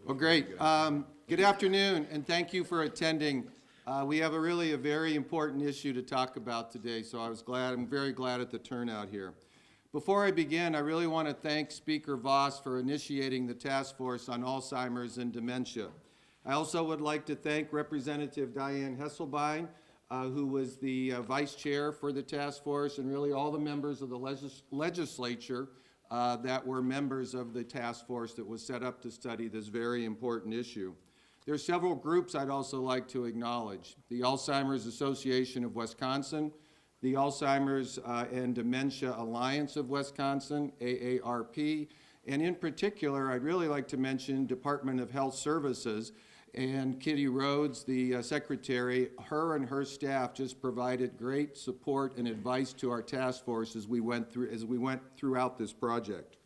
Well, great. Good afternoon, and thank you for attending. We have a very important issue to talk about today, so I'm very glad at the turnout here. Before I begin, I really want to thank Speaker Voss for initiating the task force on Alzheimer's and dementia. I also would like to thank Representative Diane Hesselbein, who was the vice chair for the task force, and really all the members of the legislature that were members of the task force that was set up to study this very important issue. There are several groups I'd also like to acknowledge: the Alzheimer's Association of Wisconsin, the Alzheimer's and Dementia Alliance of Wisconsin, AARP, and in particular, I'd really like to mention Department of Health Services and Kitty Rhodes, the secretary. Her and her staff just provided great support and advice to our task force as we went throughout this project.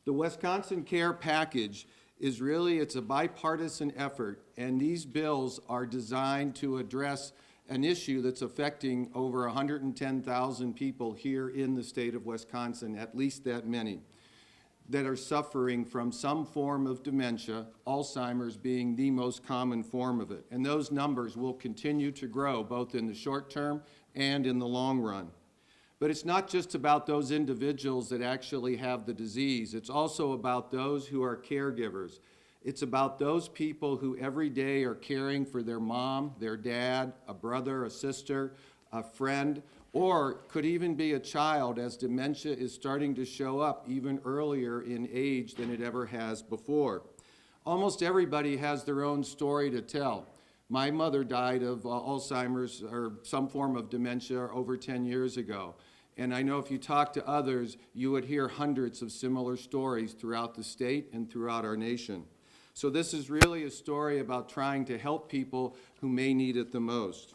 The Wisconsin Care Package is it's a bipartisan effort, and these bills are designed to address an issue that's affecting over 110,000 people here in the state of Wisconsin, at least that many, that are suffering from some form of dementia, Alzheimer's being the most common form of it. And those numbers will continue to grow both in the short term and in the long run. But it's not just about those individuals that actually have the disease. It's also about those who are caregivers. It's about those people who every day are caring for their mom, their dad, a brother, a sister, a friend, or could even be a child, as dementia is starting to show up even earlier in age than it ever has before. Almost everybody has their own story to tell. My mother died of Alzheimer's or some form of dementia over 10 years ago. And I know if you talk to others, you would hear hundreds of similar stories throughout the state and throughout our nation. So this is really a story about trying to help people who may need it the most.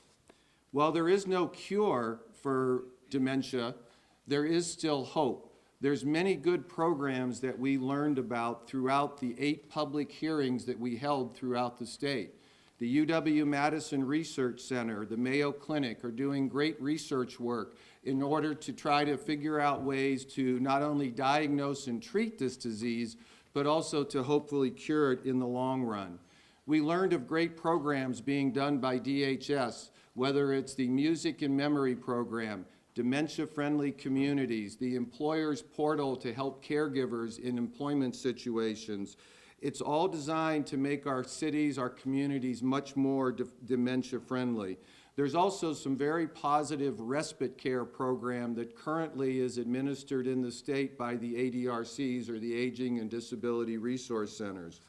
While there is no cure for dementia, there is still hope. There's many good programs that we learned about throughout the 8 public hearings that we held throughout the state. The UW-Madison Research Center, the Mayo Clinic are doing great research work in order to try to figure out ways to not only diagnose and treat this disease, but also to hopefully cure it in the long run. We learned of great programs being done by DHS, whether it's the Music and Memory Program, dementia-friendly communities, the employer's portal to help caregivers in employment situations. It's all designed to make our cities, our communities much more dementia-friendly. There's also some very positive respite care program that currently is administered in the state by the ADRCs, or the Aging and Disability Resource Centers.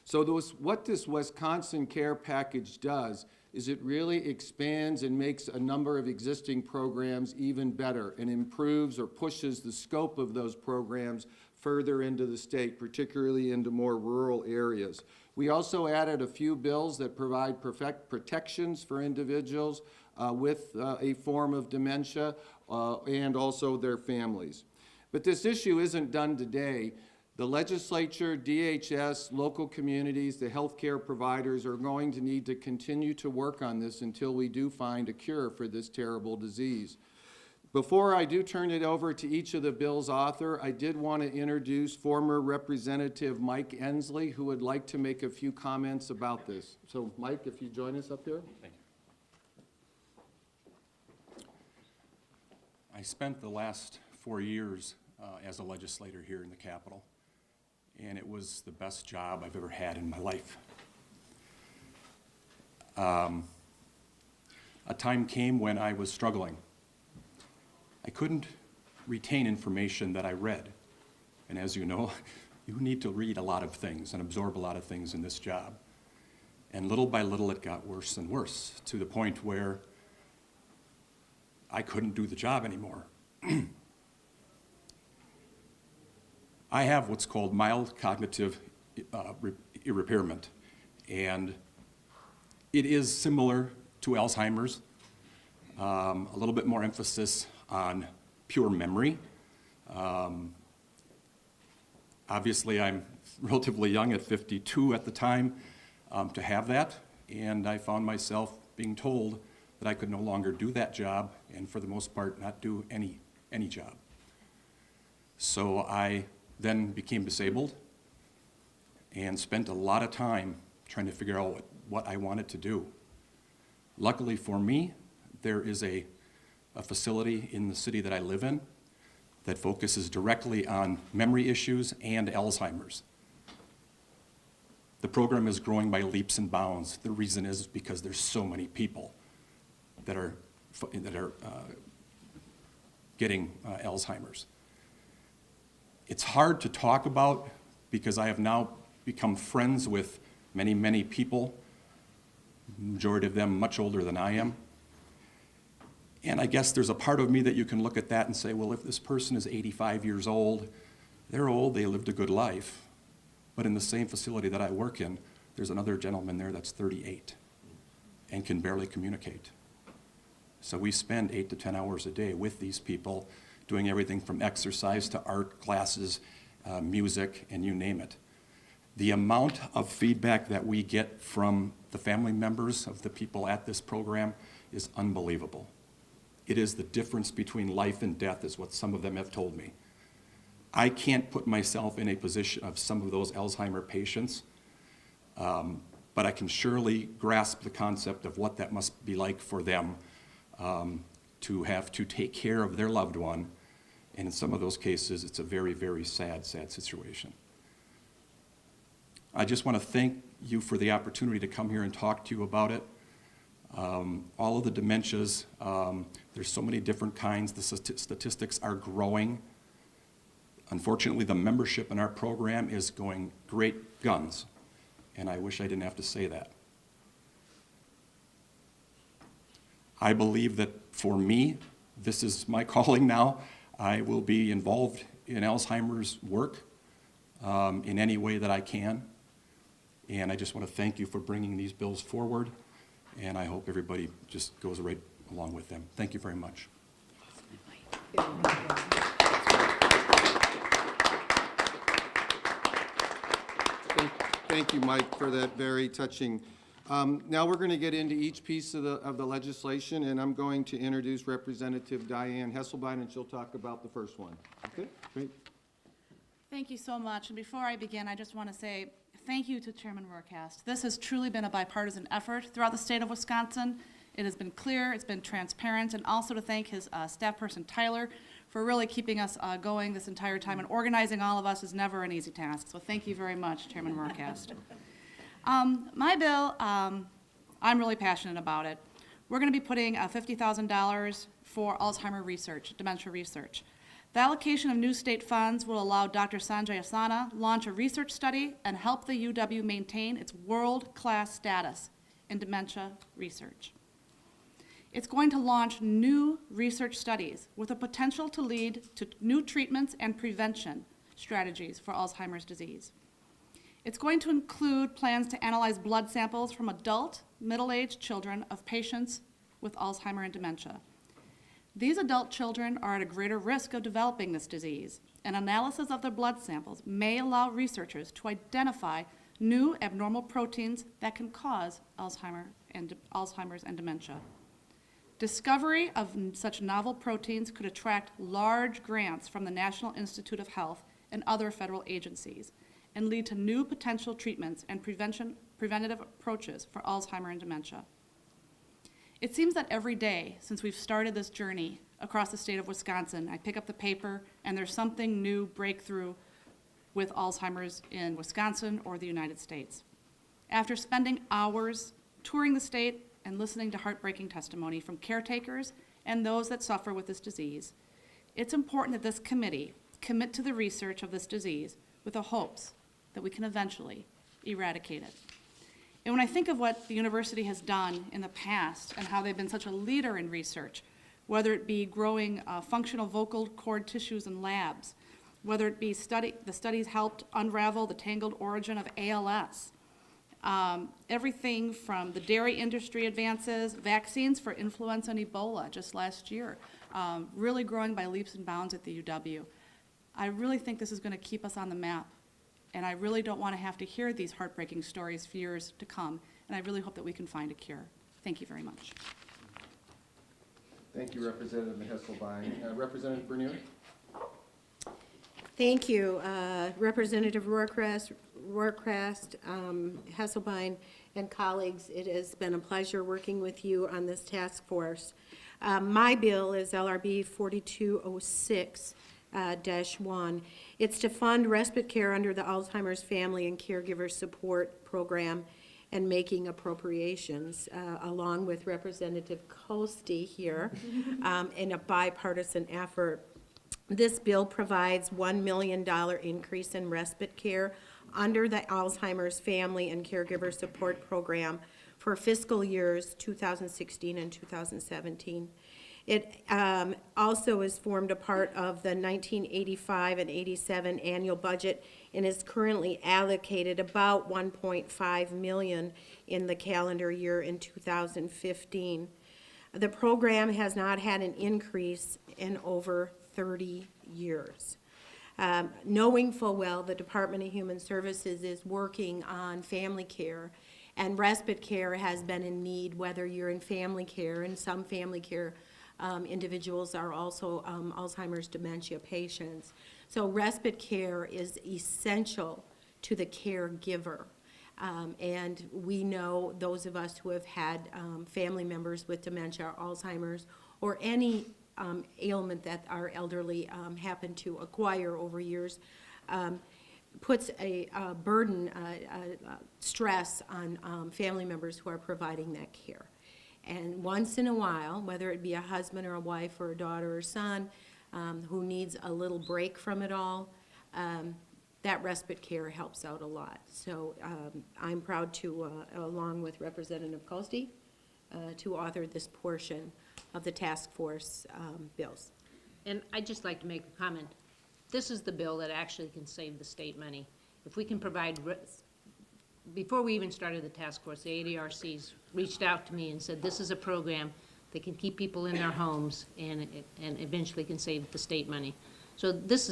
So what this Wisconsin Care Package does is it really expands and makes a number of existing programs even better and improves or pushes the scope of those programs further into the state, particularly into more rural areas. We also added a few bills that provide protections for individuals with a form of dementia and also their families. But this issue isn't done today. The legislature, DHS, local communities, the healthcare providers are going to need to continue to work on this until we do find a cure for this terrible disease. Before I do turn it over to each of the bill's author, I did want to introduce former Representative Mike Endsley, who would like to make a few comments about this. So Mike, if you join us up here. Thank you. I spent the last 4 years as a legislator here in the Capitol, and it was the best job I've ever had in my life. A time came when I was struggling. I couldn't retain information that I read. And as you know, you need to read a lot of things and absorb a lot of things in this job. And little by little, it got worse and worse, to the point where I couldn't do the job anymore. I have what's called mild cognitive impairment, and it is similar to Alzheimer's, a little bit more emphasis on pure memory. Obviously, I'm relatively young at 52 at the time to have that, and I found myself being told that I could no longer do that job, and for the most part, not do any job. So I then became disabled and spent a lot of time trying to figure out what I wanted to do. Luckily for me, there is a facility in the city that I live in that focuses directly on memory issues and Alzheimer's. The program is growing by leaps and bounds. The reason is because there's so many people that are getting Alzheimer's. It's hard to talk about because I have now become friends with many, many people, majority of them much older than I am. And I guess there's a part of me that you can look at that and say, well, if this person is 85 years old, they're old, they lived a good life. But in the same facility that I work in, there's another gentleman there that's 38 and can barely communicate. So we spend 8 to 10 hours a day with these people, doing everything from exercise to art classes, music, and you name it. The amount of feedback that we get from the family members of the people at this program is unbelievable. It is the difference between life and death, is what some of them have told me. I can't put myself in a position of some of those Alzheimer patients, but I can surely grasp the concept of what that must be like for them to have to take care of their loved one. And in some of those cases, it's a very, very sad, sad situation. I just want to thank you for the opportunity to come here and talk to you about it. All of the dementias, there's so many different kinds. The statistics are growing. Unfortunately, the membership in our program is going great guns, and I wish I didn't have to say that. I believe that for me, this is my calling now. I will be involved in Alzheimer's work in any way that I can. And I just want to thank you for bringing these bills forward, and I hope everybody just goes right along with them. Thank you very much. Thank you, Mike, for that very touching. Now we're going to get into each piece of the legislation, and I'm going to introduce Representative Diane Hesselbein, and she'll talk about the first one. Okay, great. Thank you so much. And before I begin, I just want to say thank you to Chairman Rohrkaste. This has truly been a bipartisan effort throughout the state of Wisconsin. It has been clear, it's been transparent, and also to thank his staff person, Tyler, for really keeping us going this entire time, and organizing all of us is never an easy task. So thank you very much, Chairman Rohrkaste. My bill, I'm really passionate about it. We're going to be putting $50,000 for Alzheimer research, dementia research. The allocation of new state funds will allow Dr. Sanjay Asana launch a research study and help the UW maintain its world-class status in dementia research. It's going to launch new research studies with the potential to lead to new treatments and prevention strategies for Alzheimer's disease. It's going to include plans to analyze blood samples from adult, middle-aged children of patients with Alzheimer and dementia. These adult children are at a greater risk of developing this disease, and analysis of their blood samples may allow researchers to identify new abnormal proteins that can cause Alzheimer's and dementia. Discovery of such novel proteins could attract large grants from the National Institute of Health and other federal agencies, and lead to new potential treatments and preventative approaches for Alzheimer and dementia. It seems that every day since we've started this journey across the state of Wisconsin, I pick up the paper and there's something new breakthrough with Alzheimer's in Wisconsin or the United States. After spending hours touring the state and listening to heartbreaking testimony from caretakers and those that suffer with this disease, it's important that this committee commit to the research of this disease with the hopes that we can eventually eradicate it. And when I think of what the university has done in the past and how they've been such a leader in research, whether it be growing functional vocal cord tissues in labs, whether it be the studies helped unravel the tangled origin of ALS, everything from the dairy industry advances, vaccines for influenza and Ebola just last year, really growing by leaps and bounds at the UW. I really think this is going to keep us on the map, and I really don't want to have to hear these heartbreaking stories for years to come, and I really hope that we can find a cure. Thank you very much. Thank you, Representative Hesselbein. Representative Bernier? Thank you. Representative Rohrkaste, Hesselbein, and colleagues, it has been a pleasure working with you on this task force. My bill is LRB 4206-1. It's to fund respite care under the Alzheimer's Family and Caregiver Support Program and making appropriations, along with Representative Coste here, in a bipartisan effort. This bill provides $1 million increase in respite care under the Alzheimer's Family and Caregiver Support Program for fiscal years 2016 and 2017. It also is formed a part of the 1985 and 87 annual budget and is currently allocated about $1.5 million in the calendar year in 2015. The program has not had an increase in over 30 years. Knowing full well the Department of Human Services is working on family care, and respite care has been in need, whether you're in family care, and some family care individuals are also Alzheimer's dementia patients. So respite care is essential to the caregiver. And we know, those of us who have had family members with dementia, Alzheimer's, or any ailment that our elderly happen to acquire over years, puts a burden, stress on family members who are providing that care. And once in a while, whether it be a husband or a wife or a daughter or son who needs a little break from it all, that respite care helps out a lot. So I'm proud to, along with Representative Coste, to author this portion of the task force bills. And I'd just like to make a comment. This is the bill that actually can save the state money. If we can provide, before we even started the task force, the ADRCs reached out to me and said, this is a program that can keep people in their homes and eventually can save the state money. So this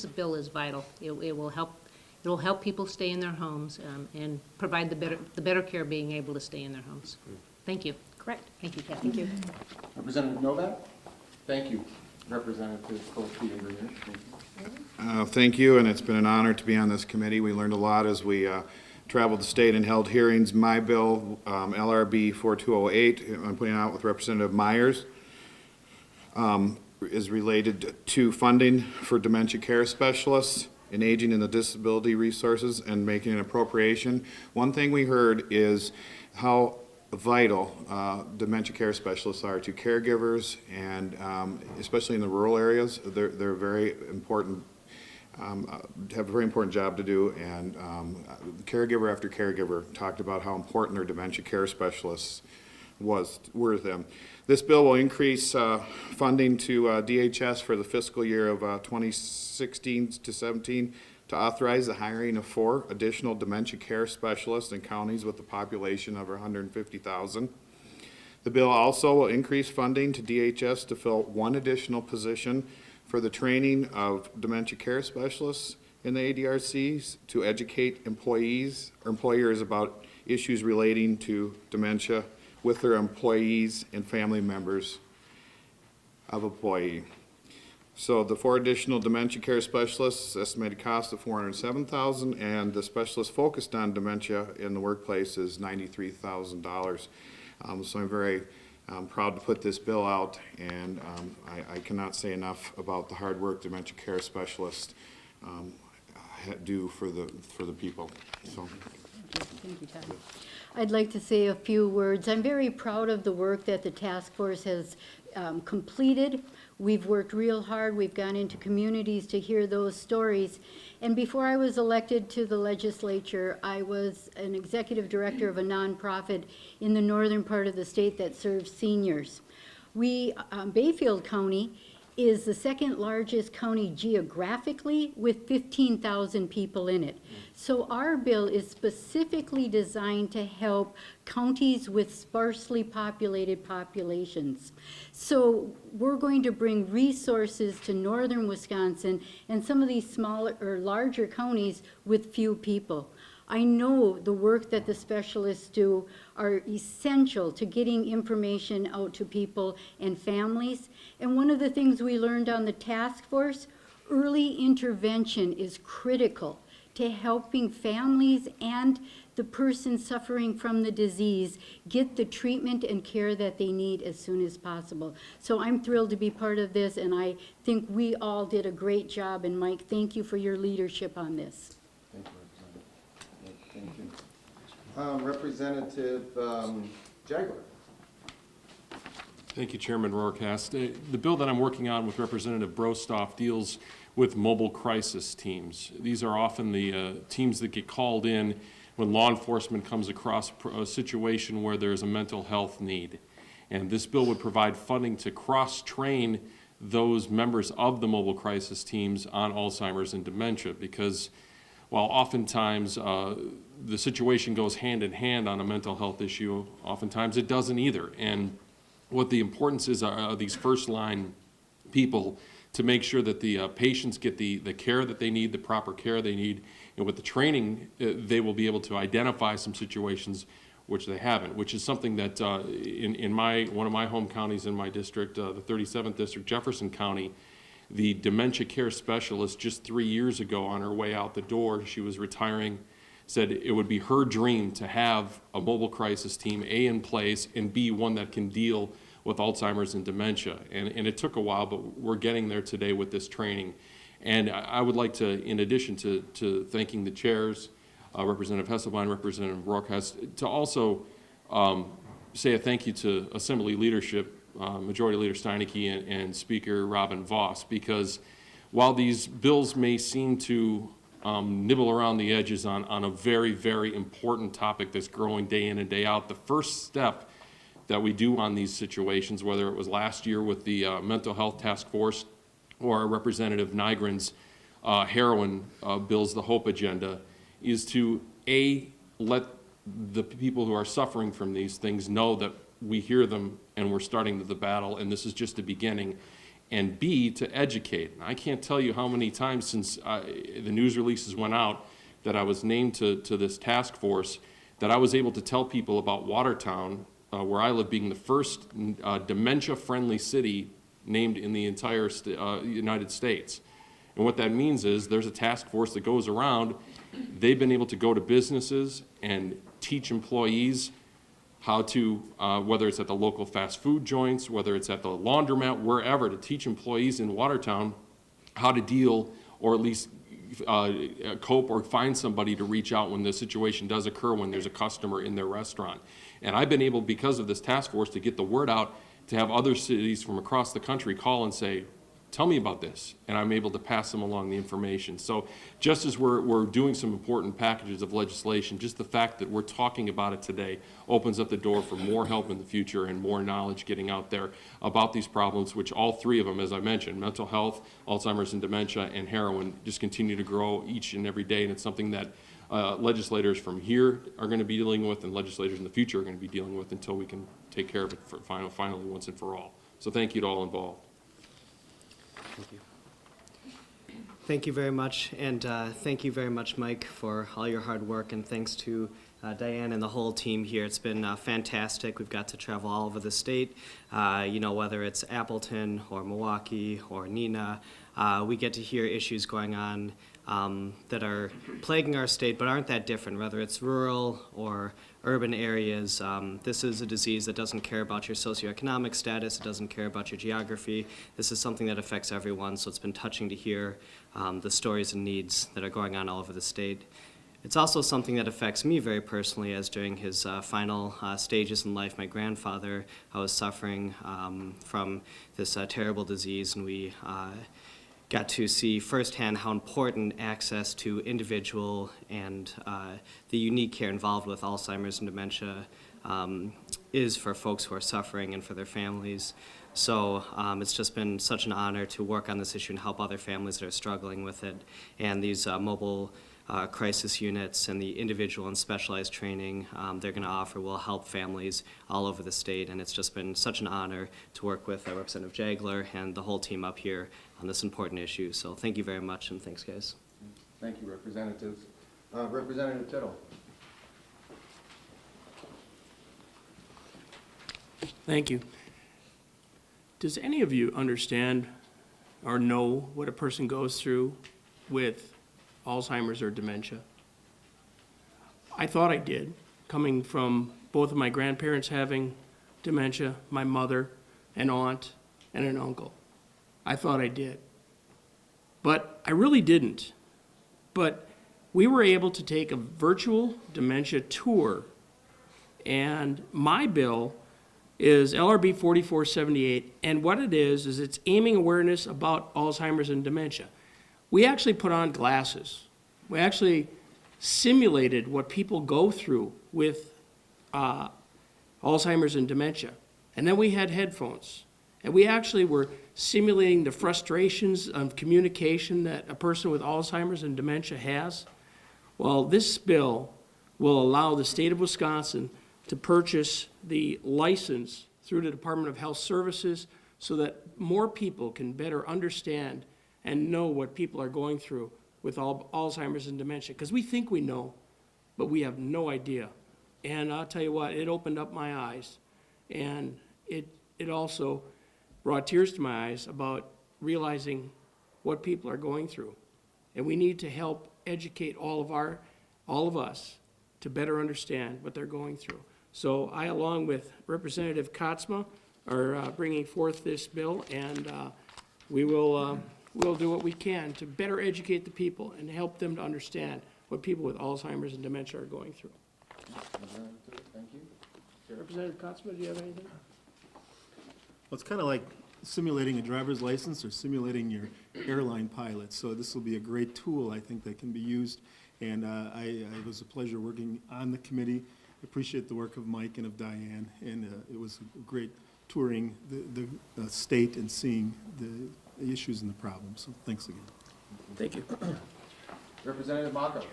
bill is vital. It will help people stay in their homes and provide the better care being able to stay in their homes. Thank you. Correct. Thank you, Kathy. Thank you. Representative Novak? Thank you. Representative Coste and Grenier, thank you. Thank you, and it's been an honor to be on this committee. We learned a lot as we traveled the state and held hearings. My bill, LRB 4208, I'm putting out with Representative Myers, is related to funding for dementia care specialists and aging and the disability resources and making an appropriation. One thing we heard is how vital dementia care specialists are to caregivers, and especially in the rural areas. They're very important, have a very important job to do, and caregiver after caregiver talked about how important their dementia care specialists were to them. This bill will increase funding to DHS for the fiscal year of 2016 to 17 to authorize the hiring of 4 additional dementia care specialists in counties with a population of 150,000. The bill also will increase funding to DHS to fill 1 additional position for the training of dementia care specialists in the ADRCs to educate employees or employers about issues relating to dementia with their employees and family members of employee. So the 4 additional dementia care specialists, estimated cost of $407,000, and the specialist focused on dementia in the workplace is $93,000. So I'm very proud to put this bill out, and I cannot say enough about the hard work dementia care specialists do for the people. So. Thank you, Todd. I'd like to say a few words. I'm very proud of the work that the task force has completed. We've worked real hard. We've gone into communities to hear those stories. And before I was elected to the legislature, I was an executive director of a nonprofit in the northern part of the state that serves seniors. Bayfield County is the second largest county geographically with 15,000 people in it. So our bill is specifically designed to help counties with sparsely populated populations. So we're going to bring resources to northern Wisconsin and some of these smaller or larger counties with few people. I know the work that the specialists do are essential to getting information out to people and families. And one of the things we learned on the task force Early intervention is critical to helping families and the person suffering from the disease get the treatment and care that they need as soon as possible. So I'm thrilled to be part of this, and I think we all did a great job. And Mike, thank you for your leadership on this. Thank you, Representative. Thank you. Representative Jagler. Thank you, Chairman Rohrkaste. The bill that I'm working on with Representative Brostoff deals with mobile crisis teams. These are often the teams that get called in when law enforcement comes across a situation where there's a mental health need. And this bill would provide funding to cross-train those members of the mobile crisis teams on Alzheimer's and dementia, because while oftentimes the situation goes hand in hand on a mental health issue, oftentimes it doesn't either. And what the importance is are these first-line people to make sure that the patients get the care that they need, the proper care they need, and with the training, they will be able to identify some situations which they haven't, which is something that in one of my home counties in my district, the 37th District, Jefferson County, the dementia care specialist just 3 years ago on her way out the door, she was retiring, said it would be her dream to have a mobile crisis team, A, in place, and B, one that can deal with Alzheimer's and dementia. And it took a while, but we're getting there today with this training. And I would like to, in addition to thanking the chairs, Representative Hesselbein, Representative Rohrkaste, to also say a thank you to Assembly leadership, Majority Leader Steineke and Speaker Robin Voss, because while these bills may seem to nibble around the edges on a very, very important topic that's growing day in and day out, the first step that we do on these situations, whether it was last year with the Mental Health Task Force or Representative Nygren's heroin bills, the HOPE agenda, is to A, let the people who are suffering from these things know that we hear them and we're starting the battle and this is just the beginning, and B, to educate. I can't tell you how many times since the news releases went out that I was named to this task force that I was able to tell people about Watertown, where I live, being the first dementia-friendly city named in the entire United States. And what that means is there's a task force that goes around. They've been able to go to businesses and teach employees how to, whether it's at the local fast food joints, whether it's at the laundromat, wherever, to teach employees in Watertown how to deal or at least cope or find somebody to reach out when the situation does occur when there's a customer in their restaurant. And I've been able, because of this task force, to get the word out to have other cities from across the country call and say, tell me about this, and I'm able to pass them along the information. So just as we're doing some important packages of legislation, just the fact that we're talking about it today opens up the door for more help in the future and more knowledge getting out there about these problems, which all three of them, as I mentioned, mental health, Alzheimer's and dementia, and heroin, just continue to grow each and every day, and it's something that legislators from here are going to be dealing with, and legislators in the future are going to be dealing with until we can take care of it finally once and for all. So thank you to all involved. Thank you. Thank you very much, and thank you very much, Mike, for all your hard work, and thanks to Diane and the whole team here. It's been fantastic. We've got to travel all over the state, whether it's Appleton or Milwaukee or R-Neenah. We get to hear issues going on that are plaguing our state but aren't that different, whether it's rural or urban areas. This is a disease that doesn't care about your socioeconomic status, it doesn't care about your geography. This is something that affects everyone, so it's been touching to hear the stories and needs that are going on all over the state. It's also something that affects me very personally, as during his final stages in life, my grandfather was suffering from this terrible disease, and we got to see firsthand how important access to individual and the unique care involved with Alzheimer's and dementia is for folks who are suffering and for their families. So it's just been such an honor to work on this issue and help other families that are struggling with it. And these mobile crisis units and the individual and specialized training they're going to offer will help families all over the state. And it's just been such an honor to work with Representative Jagler and the whole team up here on this important issue. So thank you very much, and thanks, guys. Thank you, Representatives. Representative Tittl. Thank you. Does any of you understand or know what a person goes through with Alzheimer's or dementia. I thought I did, coming from both of my grandparents having dementia, my mother, an aunt, and an uncle. I thought I did. But I really didn't. But we were able to take a virtual dementia tour, and my bill is LRB 4478, and what it is it's aiming awareness about Alzheimer's and dementia. We actually put on glasses. We actually simulated what people go through with Alzheimer's and dementia. And then we had headphones. And we actually were simulating the frustrations of communication that a person with Alzheimer's and dementia has. Well, this bill will allow the state of Wisconsin to purchase the license through the Department of Health Services so that more people can better understand and know what people are going through with Alzheimer's and dementia. Because we think we know, but we have no idea. And I'll tell you what, it opened up my eyes. And it also brought tears to my eyes about realizing what people are going through. And we need to help educate all of us to better understand what they're going through. So I, along with Representative Kotzma, are bringing forth this bill, and we'll do what we can to better educate the people and help them to understand what people with Alzheimer's and dementia are going through. Thank you. Representative Kotzma, do you have anything? Well, it's kind of like simulating a driver's license or simulating your airline pilot. So this will be a great tool, I think, that can be used. And it was a pleasure working on the committee. I appreciate the work of Mike and of Diane. And it was great touring the state and seeing the issues and the problems. So thanks again. Thank you. Representative Macco.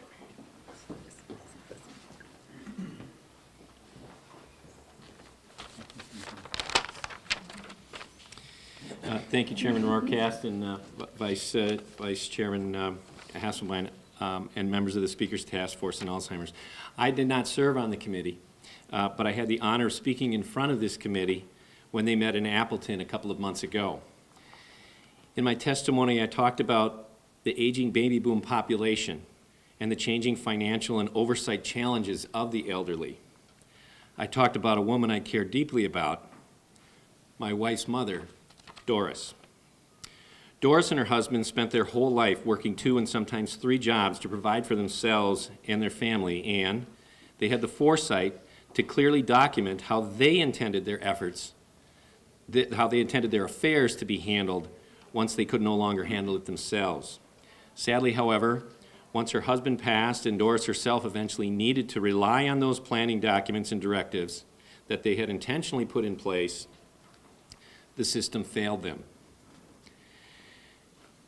Thank you, Chairman Rohrkaste and Vice Chairman Hasselbein, and members of the Speaker's Task Force on Alzheimer's. I did not serve on the committee, but I had the honor of speaking in front of this committee when they met in Appleton a couple of months ago. In my testimony, I talked about the aging baby boom population and the changing financial and oversight challenges of the elderly. I talked about a woman I care deeply about, my wife's mother, Doris. Doris and her husband spent their whole life working 2 and sometimes 3 jobs to provide for themselves and their family, and they had the foresight to clearly document how they intended their efforts, how they intended their affairs to be handled once they could no longer handle it themselves. Sadly, however, once her husband passed and Doris herself eventually needed to rely on those planning documents and directives that they had intentionally put in place, the system failed them.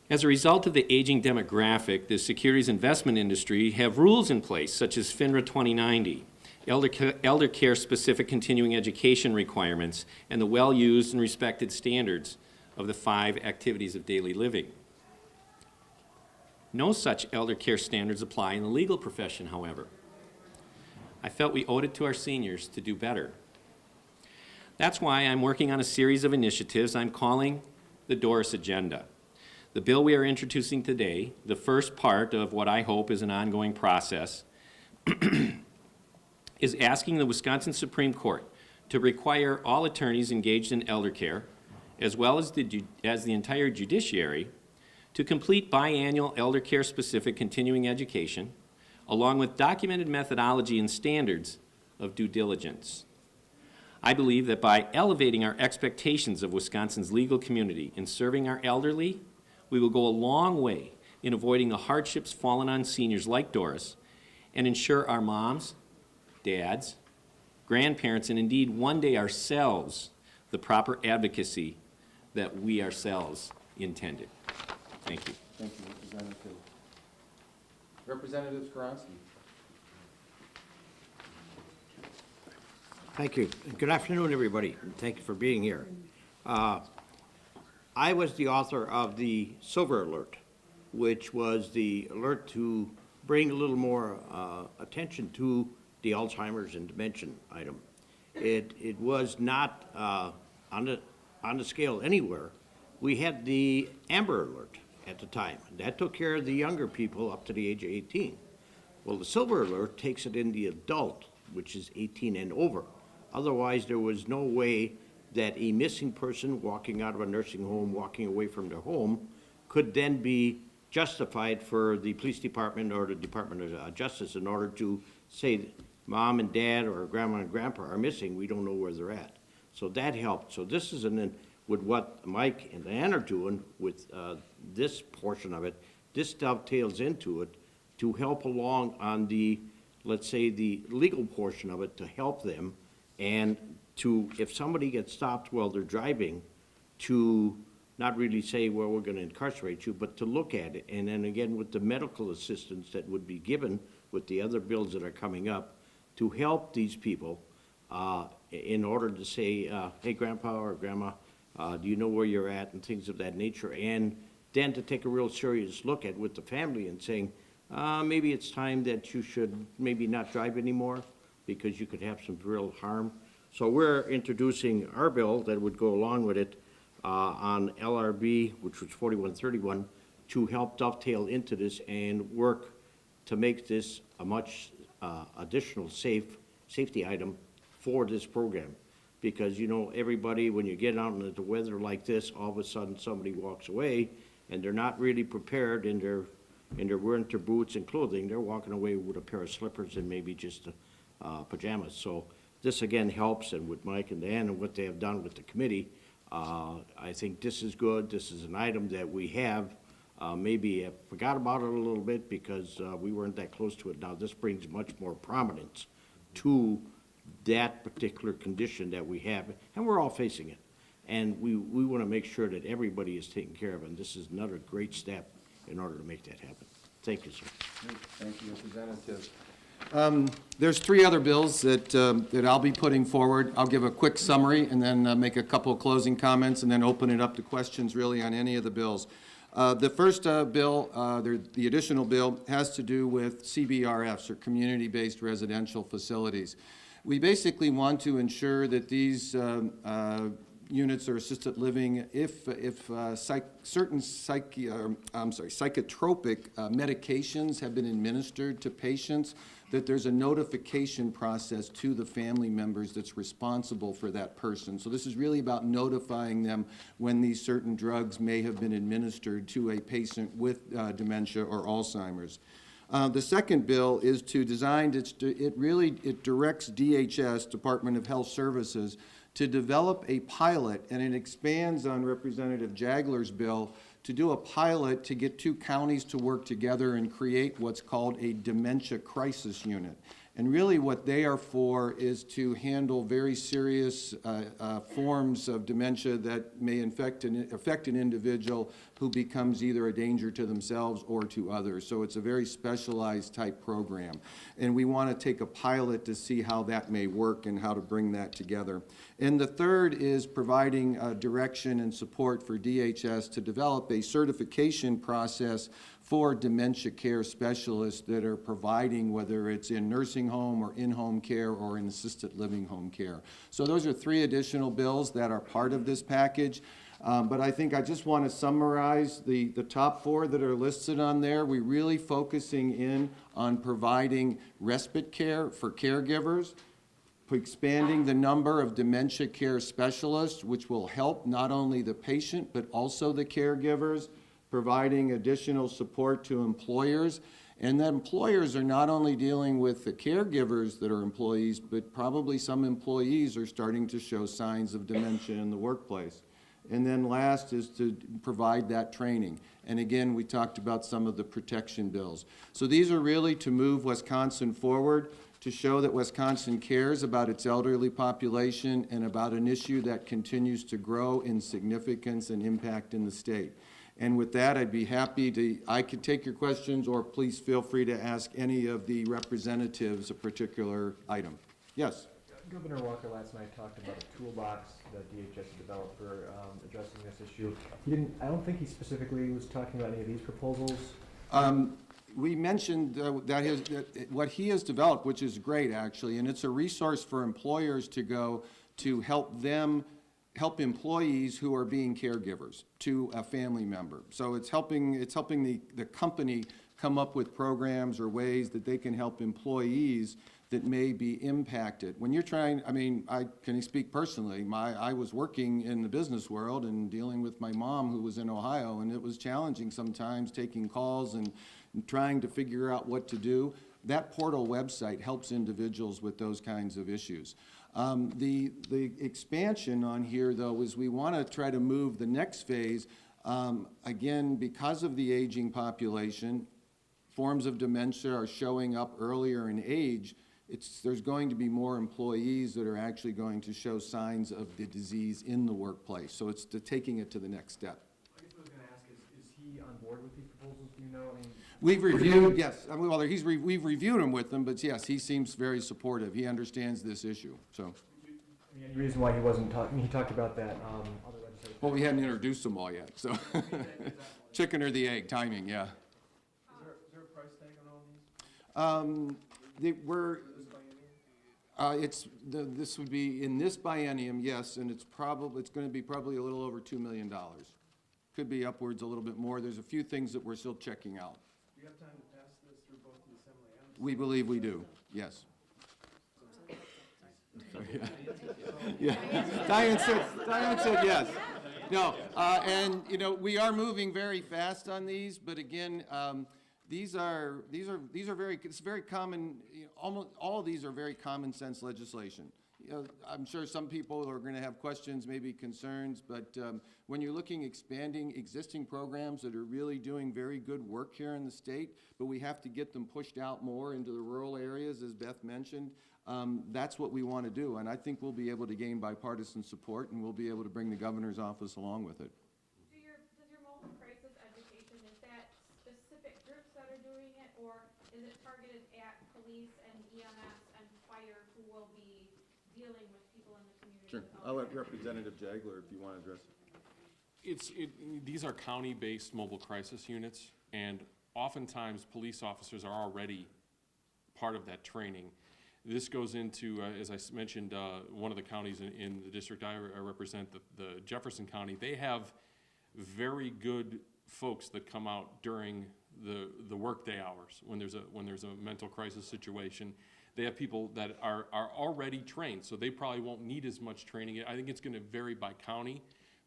As a result of the aging demographic, the securities investment industry have rules in place such as FINRA 2090, elder care specific continuing education requirements, and the well-used and respected standards of the 5 activities of daily living. No such elder care standards apply in the legal profession, however. I felt we owed it to our seniors to do better. That's why I'm working on a series of initiatives I'm calling the Doris Agenda. The bill we are introducing today, the first part of what I hope is an ongoing process, is asking the Wisconsin Supreme Court to require all attorneys engaged in elder care, as well as the entire judiciary, to complete biannual elder care specific continuing education, along with documented methodology and standards of due diligence. I believe that by elevating our expectations of Wisconsin's legal community in serving our elderly, we will go a long way in avoiding the hardships fallen on seniors like Doris and ensure our moms, dads, grandparents, and indeed one day ourselves the proper advocacy that we ourselves intended. Thank you. Thank you, Representative. Representative Skowronski. Thank you. Good afternoon, everybody. Thank you for being here. I was the author of the Silver Alert, which was the alert to bring a little more attention to the Alzheimer's and dementia item. It was not on the scale anywhere we had the Amber Alert at the time. That took care of the younger people up to the age of 18. Well, the Silver Alert takes it in the adult, which is 18 and over. Otherwise, there was no way that a missing person walking out of a nursing home, walking away from their home, could then be justified for the police department or the Department of Justice in order to say, mom and dad or grandma and grandpa are missing, we don't know where they're at. So that helped. So this is with what Mike and Ann are doing with this portion of it, this dovetails into it to help along on the, let's say, the legal portion of it to help them, and to, if somebody gets stopped while they're driving, to not really say, well, we're going to incarcerate you, but to look at it. And then again, with the medical assistance that would be given with the other bills that are coming up, to help these people in order to say, hey, grandpa or grandma, do you know where you're at, and things of that nature. And then to take a real serious look at with the family and saying, maybe it's time that you should maybe not drive anymore because you could have some real harm. So we're introducing our bill that would go along with it on LRB, which was 4131, to help dovetail into this and work to make this a much additional safety item for this program. Because, you know, everybody, when you get out into the weather like this, all of a sudden somebody walks away and they're not really prepared in their winter boots and clothing. They're walking away with a pair of slippers and maybe just pajamas. So this again helps, and with Mike and Dan and what they have done with the committee, I think this is good. This is an item that we have maybe forgot about it a little bit because we weren't that close to it. Now this brings much more prominence to that particular condition that we have, and we're all facing it. And we want to make sure that everybody is taken care of, and this is another great step in order to make that happen. Thank you, sir. Thank you, Representative. There's three other bills that I'll be putting forward. I'll give a quick summary and then make a couple of closing comments and then open it up to questions really on any of the bills. The first bill, the additional bill, has to do with CBRFs, or community-based residential facilities. We basically want to ensure that these units are assisted living if certain psychotropic medications have been administered to patients, that there's a notification process to the family members that's responsible for that person. So this is really about notifying them when these certain drugs may have been administered to a patient with dementia or Alzheimer's. The second bill is to design, it directs DHS, Department of Health Services, to develop a pilot, and it expands on Representative Jagler's bill to do a pilot to get two counties to work together and create what's called a dementia crisis unit. And really what they are for is to handle very serious forms of dementia that may affect an individual who becomes either a danger to themselves or to others. So it's a very specialized type program. And we want to take a pilot to see how that may work and how to bring that together. And the third is providing direction and support for DHS to develop a certification process for dementia care specialists that are providing, whether it's in nursing home or in-home care or in assisted living home care. So those are three additional bills that are part of this package. But I think I just want to summarize the top four that are listed on there. We're really focusing in on providing respite care for caregivers, expanding the number of dementia care specialists, which will help not only the patient but also the caregivers, providing additional support to employers. And that employers are not only dealing with the caregivers that are employees, but probably some employees are starting to show signs of dementia in the workplace. And then last is to provide that training. And again, we talked about some of the protection bills. So these are really to move Wisconsin forward, to show that Wisconsin cares about its elderly population and about an issue that continues to grow in significance and impact in the state. And with that, I'd be happy I could take your questions, or please feel free to ask any of the representatives a particular item. Yes? Governor Walker last night talked about a toolbox that DHS developed for addressing this issue. I don't think he specifically was talking about any of these proposals. We mentioned that what he has developed, which is great actually, and it's a resource for employers to go to help them help employees who are being caregivers to a family member. So it's helping the company come up with programs or ways that they can help employees that may be impacted. When you're trying, I mean, I can speak personally. I was working in the business world and dealing with my mom who was in Ohio, and it was challenging sometimes taking calls and trying to figure out what to do. That portal website helps individuals with those kinds of issues. The expansion on here, though, is we want to try to move the next phase. Again, because of the aging population, forms of dementia are showing up earlier in age. There's going to be more employees that are actually going to show signs of the disease in the workplace. So it's taking it to the next step. I guess what I was going to ask is he on board with these proposals? Do you know? I mean, We've reviewed, yes. I mean, well, we've reviewed them with him, but yes, he seems very supportive. He understands this issue, so. I mean, any reason why he wasn't talking? He talked about that other legislative. Well, we hadn't introduced them all yet, so. Chicken or the egg, timing, yeah. Is there a price tag on all these? This would be in this biennium, yes, and it's going to be probably a little over $2 million. Could be upwards a little bit more. There's a few things that we're still checking out. Do you have time to pass this through both the Assembly and the... We believe we do, yes. Yeah. Diane said yes. No, and you know, we are moving very fast on these, but again, these are very, it's very common, you know, almost all of these are very common sense legislation. You know, I'm sure some people are going to have questions, maybe concerns, but when you're looking expanding existing programs that are really doing very good work here in the state, but we have to get them pushed out more into the rural areas, as Beth mentioned, that's what we want to do. And I think we'll be able to gain bipartisan support, and we'll be able to bring the governor's office along with it. Does your mobile crisis education, is that specific groups that are doing it, or is it targeted at police and EMS and fire who will be dealing with people in the community? Sure. I'll let Representative Jagler, if you want to address it. These are county-based mobile crisis units, and oftentimes police officers are already part of that training. This goes into, as I mentioned, one of the counties in the district I represent, the Jefferson County. They have very good folks that come out during the workday hours when there's a mental crisis situation. They have people that are already trained, so they probably won't need as much training. I think it's going to vary by county,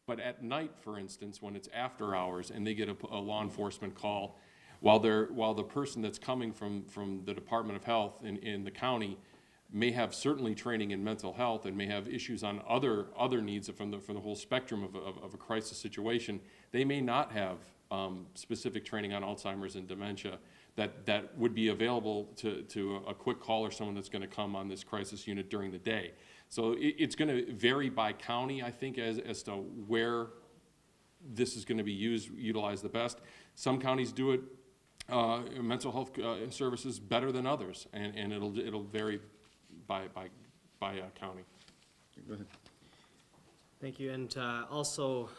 but at night, for instance, when it's after hours and they get a law enforcement call, while the person that's coming from the Department of Health in the county may have certainly training in mental health and may have issues on other needs from the whole spectrum of a crisis situation, they may not have specific training on Alzheimer's and dementia that would be available to a quick call or someone that's going to come on this crisis unit during the day. So it's going to vary by county, I think, as to where this is going to be utilized the best. Some counties do it, mental health services, better than others, and it'll vary by county. Go ahead. Thank you, and also,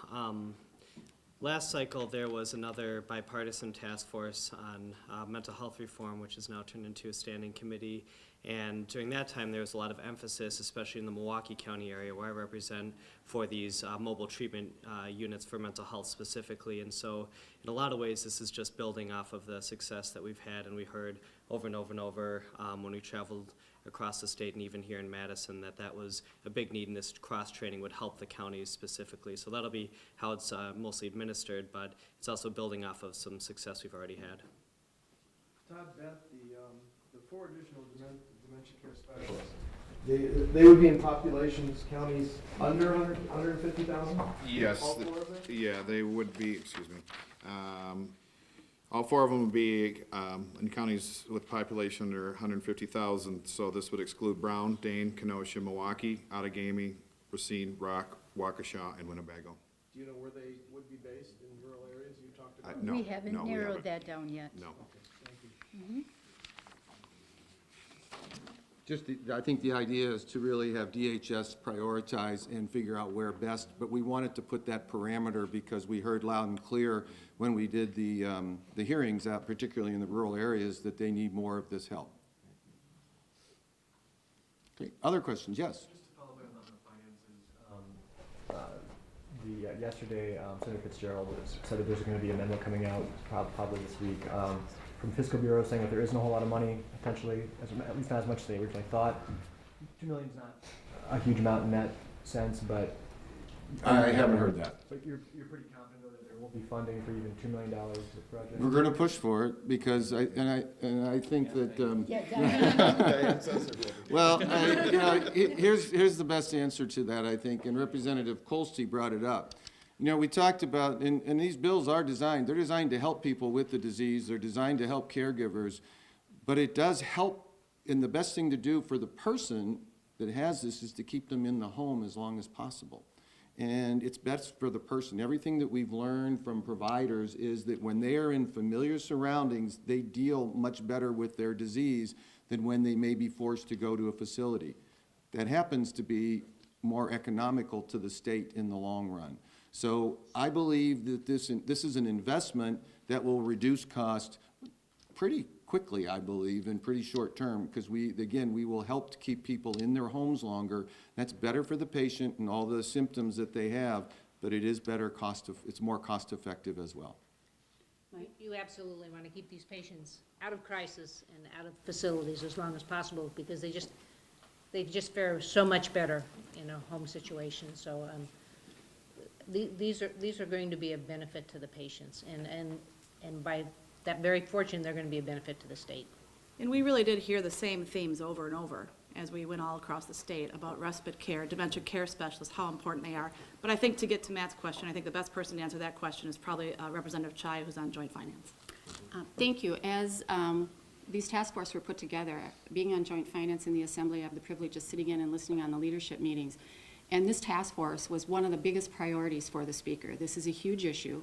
last cycle, there was another bipartisan task force on mental health reform, which has now turned into a standing committee. And during that time, there was a lot of emphasis, especially in the Milwaukee County area where I represent, for these mobile treatment units for mental health specifically. And so in a lot of ways, this is just building off of the success that we've had and we heard over and over and over when we traveled across the state and even here in Madison, that was a big need, and this cross-training would help the counties specifically. So that'll be how it's mostly administered, but it's also building off of some success we've already had. Todd, Beth, the 4 additional dementia care specialists, they would be in populations, counties under 150,000? Yes. All 4 of them? Yeah, they would be, excuse me. All 4 of them would be in counties with population under 150,000, so this would exclude Brown, Dane, Kenosha, Milwaukee, Outagamie, Racine, Rock, Waukesha, and Winnebago. Do you know where they would be based in rural areas you talked about? No, We haven't no, we narrowed haven't. that down yet. No. Okay, thank you. I think the idea is to really have DHS prioritize and figure out where best, but we wanted to put that parameter because we heard loud and clear when we did the hearings out, particularly in the rural areas, that they need more of this help. Okay, other questions? Yes? Just to follow up on the finances, yesterday, Senator Fitzgerald said that there's going to be an amendment coming out probably this week from Fiscal Bureau saying that there isn't a whole lot of money, potentially, at least not as much as they originally thought. $2 million is not a huge amount in that sense, but I haven't heard that. But you're pretty confident though that there will be funding for even $2 million of the project? We're going to push for it because I think that, well, here's the best answer to that, I think, and Representative Kolste brought it up. You know, we talked about, and these bills are designed, they're designed to help people with the disease, they're designed to help caregivers, but it does help, and the best thing to do for the person that has this is to keep them in the home as long as possible. And it's best for the person. Everything that we've learned from providers is that when they are in familiar surroundings, they deal much better with their disease than when they may be forced to go to a facility. That happens to be more economical to the state in the long run. So I believe that this is an investment that will reduce cost pretty quickly, I believe, in pretty short term, because we will help to keep people in their homes longer. That's better for the patient and all the symptoms that they have, but it is better it's more cost effective as well. You absolutely want to keep these patients out of crisis and out of facilities as long as possible, because they just fare so much better in a home situation. So these are going to be a benefit to the patients, and by that very fortune, they're going to be a benefit to the state. And we really did hear the same themes over and over as we went all across the state about respite care, dementia care specialists, how important they are. But I think to get to Matt's question, I think the best person to answer that question is probably Representative Chai, who's on Joint Finance. Thank you. As these task forces were put together, being on Joint Finance in the Assembly, I have the privilege of sitting in and listening on the leadership meetings. And this task force was one of the biggest priorities for the Speaker. This is a huge issue.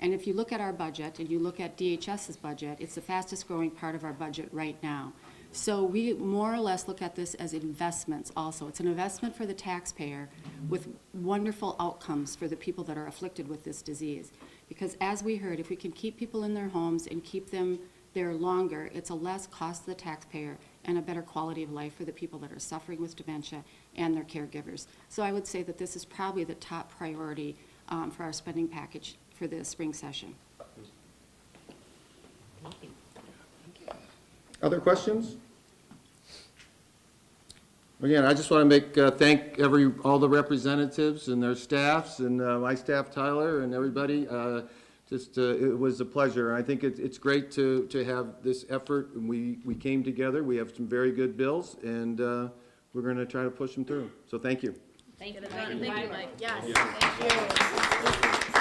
And if you look at our budget and you look at DHS's budget, it's the fastest growing part of our budget right now. So we more or less look at this as investments also. It's an investment for the taxpayer with wonderful outcomes for the people that are afflicted with this disease. Because as we heard, if we can keep people in their homes and keep them there longer, it's a less cost to the taxpayer and a better quality of life for the people that are suffering with dementia and their caregivers. So I would say that this is probably the top priority for our spending package for the spring session. Other questions? Again, I just want to thank all the representatives and their staffs and my staff, Tyler, and everybody. It was a pleasure. I think it's great to have this effort, and we came together. We have some very good bills, and we're going to try to push them through. So thank you. Thank you. Thank you, Mike. Yes. Thank you.